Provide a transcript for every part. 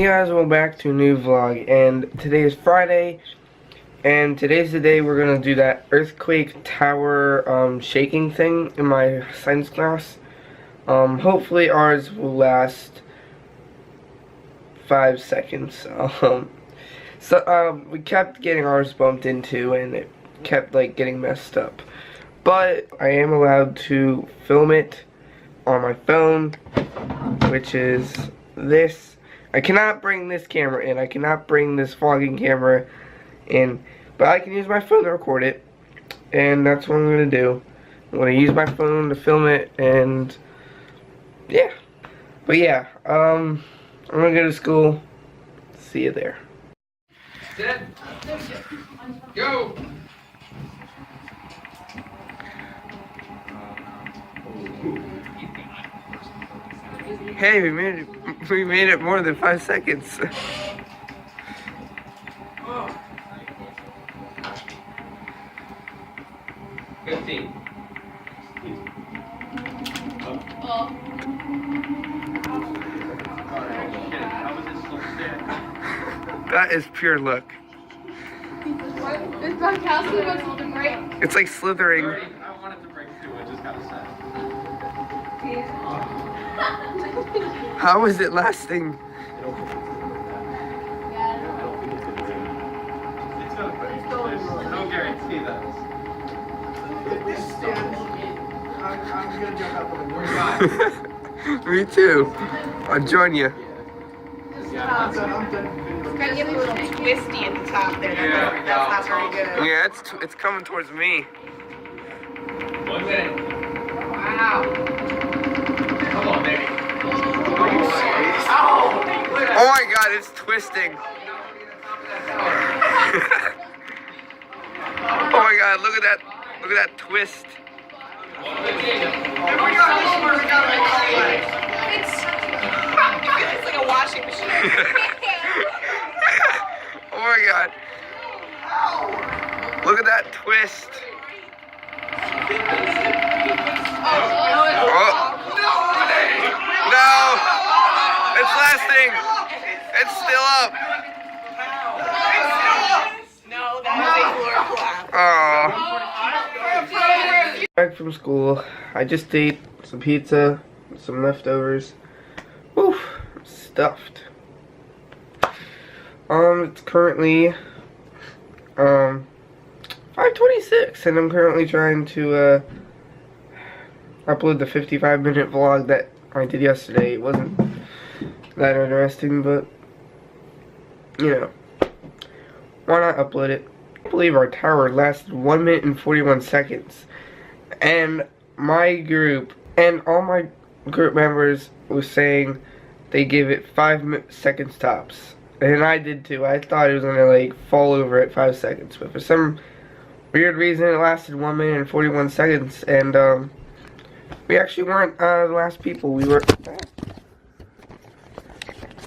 Hey guys, welcome back to a new vlog, and today is Friday, and today's the day we're gonna do that earthquake tower shaking thing in my science class. Hopefully ours will last 5 seconds. We kept getting ours bumped into, and it kept like getting messed up. But I am allowed to film it on my phone, which is this. I cannot bring this camera in. I cannot bring this vlogging camera in. But I can use my phone to record it. And that's what I'm going to do. I'm going to use my phone to film it. And yeah. But yeah. I'm going to go to school. See you there. Set. Go. Hey, we made it more than 5 seconds. Oh. 15. That is pure luck. This Gronkowski was to break. It's like slithering. I wanted to break too, I just got a set. How is it lasting? No guarantee that. I'm gonna jump out the window. Me too. I'll join you. I'm done. It's gonna get a little twisty at the top there. Yeah. That's not very good. Yeah, it's coming towards me. 1 minute. Wow. Come on, baby. Oh my god, it's twisting. Oh my god, look at that. Look at that twist. It's like a washing machine. Oh my god. Look at that twist. Oh. No! It's lasting! It's still up! No, that was a floor clap. Oh. Back from school. I just ate some pizza, some leftovers. Woof, I'm stuffed. It's currently 5:26, and I'm currently trying to upload the 55-minute vlog that I did yesterday. It wasn't that interesting, but you know, why not upload it? I can't believe our tower lasted 1 minute and 41 seconds, and my group and all my group members was saying they give it 5 seconds tops, and I did too. I thought it was gonna like fall over at 5 seconds, but for some weird reason it lasted 1 minute and 41 seconds, and we actually weren't the last people. We were,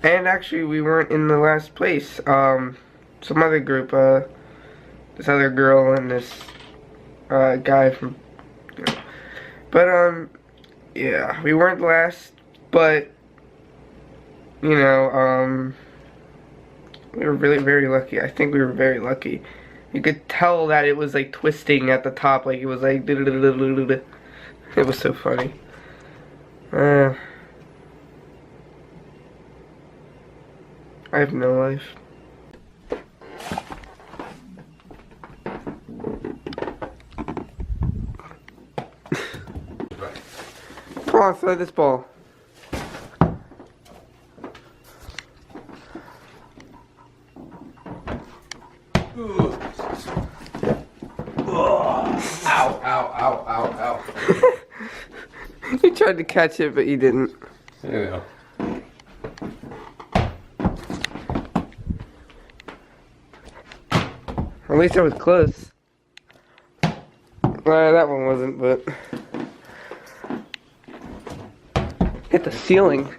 and actually we weren't in the last place. Some other group, this other girl and this guy from, you know. But yeah, we weren't last, but you know, we were really very lucky. I think we were very lucky. You could tell that it was like twisting at the top, like it was like it was so funny. I have no life. Come on, throw this ball. Ow. You tried to catch it, but you didn't. There we go. At least I was close. That one wasn't, but hit the ceiling.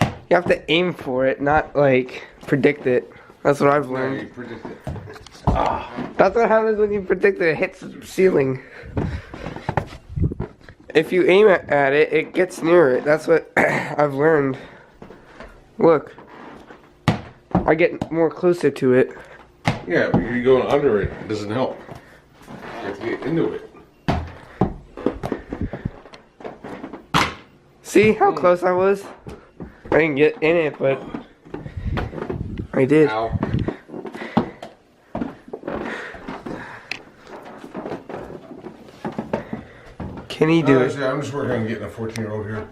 You have to aim for it, not like predict it. That's what I've learned. You predict it. That's what happens when you predict that it hits the ceiling. If you aim at it, it gets near it. That's what I've learned. Look. I get more closer to it. Yeah, but you're going under it. It doesn't help. You have to get into it. See how close I was? I didn't get in it, but I did. Ow. Can he do it? I'm just working on getting a 14-year-old here.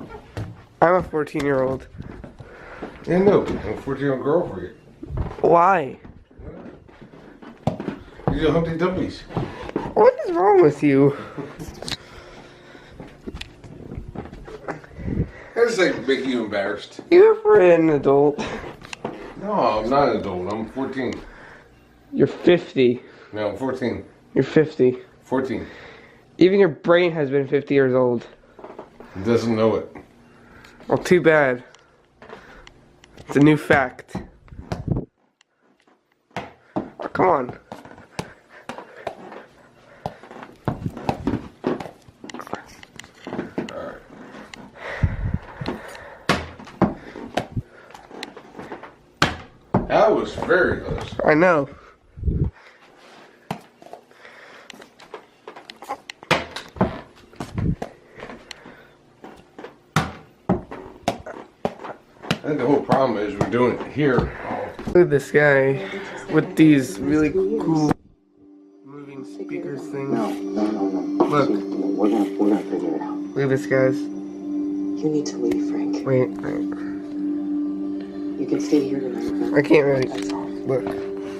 I'm a 14-year-old. Yeah, no, I'm a 14-year-old girl for you. Why? These are Humpty Dumpies. What is wrong with you? That just like make you embarrassed. You're for an adult. No, I'm not an adult. I'm 14. You're 50. No, I'm 14. You're 50. 14. Even your brain has been 50 years old. It doesn't know it. Well, too bad. It's a new fact. Oh, come on. That was very close. I know. I think the whole problem is we're doing it here. Look at this guy with these really cool moving speakers things. No. Look. We're gonna figure it out. Look at this, guys. You need to leave, Frank. Wait. You can stay here tonight. I can't really. That's all. Look.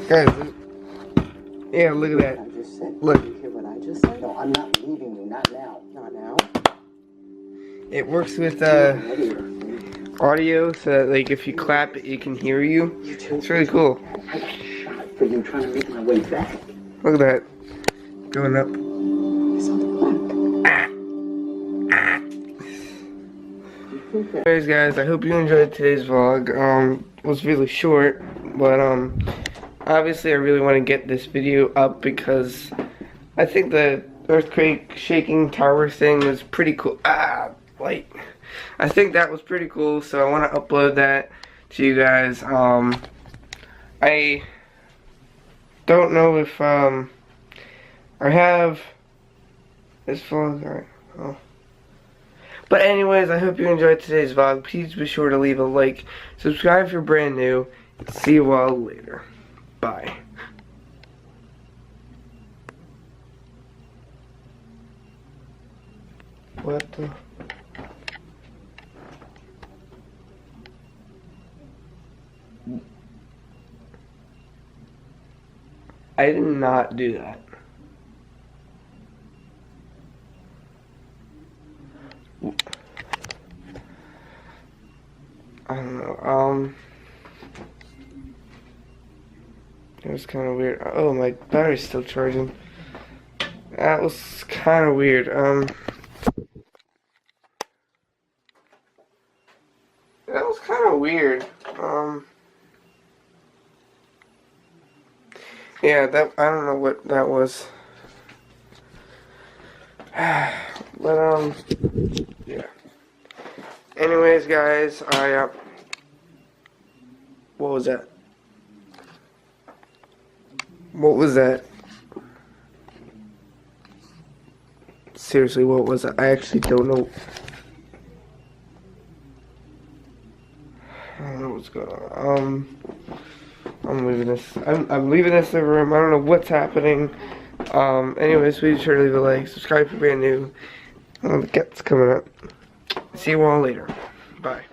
Guys. Yeah, look at that. I just said. Look. You hear what I just said? No, I'm not leaving you. Not now. Not now. It works with Ready, Frank. audio, so that like if you clap, it can hear you. You too. It's really cool. I got shot for you trying to make my way back. Look at that. Going up. I saw the black. Anyways, guys, I hope you enjoyed today's vlog. It was really short, but obviously I really want to get this video up because I think the earthquake shaking tower thing was pretty cool. Light. I think that was pretty cool, so I want to upload that to you guys. I don't know if I have this vlog. Alright. Oh. But anyways, I hope you enjoyed today's vlog. Please be sure to leave a like, subscribe if you're brand new. See you all later. Bye. What the? I did not do that. I don't know, it was kind of weird. Oh, my battery's still charging. That was kind of weird, that was kind of weird, yeah, that, I don't know what that was, but, yeah. Anyways, guys, what was that? What was that? Seriously, what was that? I actually don't know. I don't know what's going on. I'm leaving this. I'm leaving this in the room. I don't know what's happening. Anyways, please be sure to leave a like, subscribe if you're brand new. The cat's coming up. See you all later. Bye.